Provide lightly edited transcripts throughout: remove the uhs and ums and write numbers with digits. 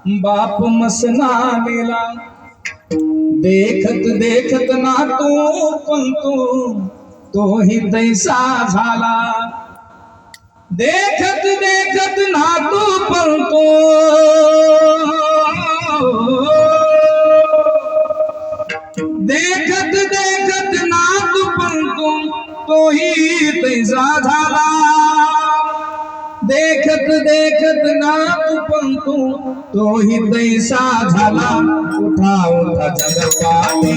बाप मसना मेला देखत देखत ना तो ही तैसा झाला देखत देखत ना देखत देखत ना तो ही तैसा झाला देखत देखत ना तो ही तैसा झाला उठा उठा जगपाने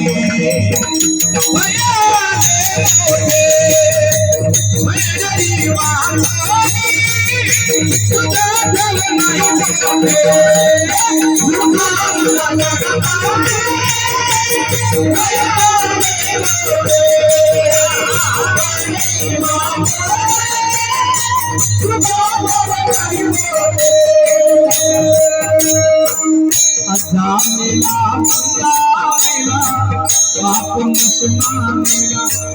बाप मसना मेला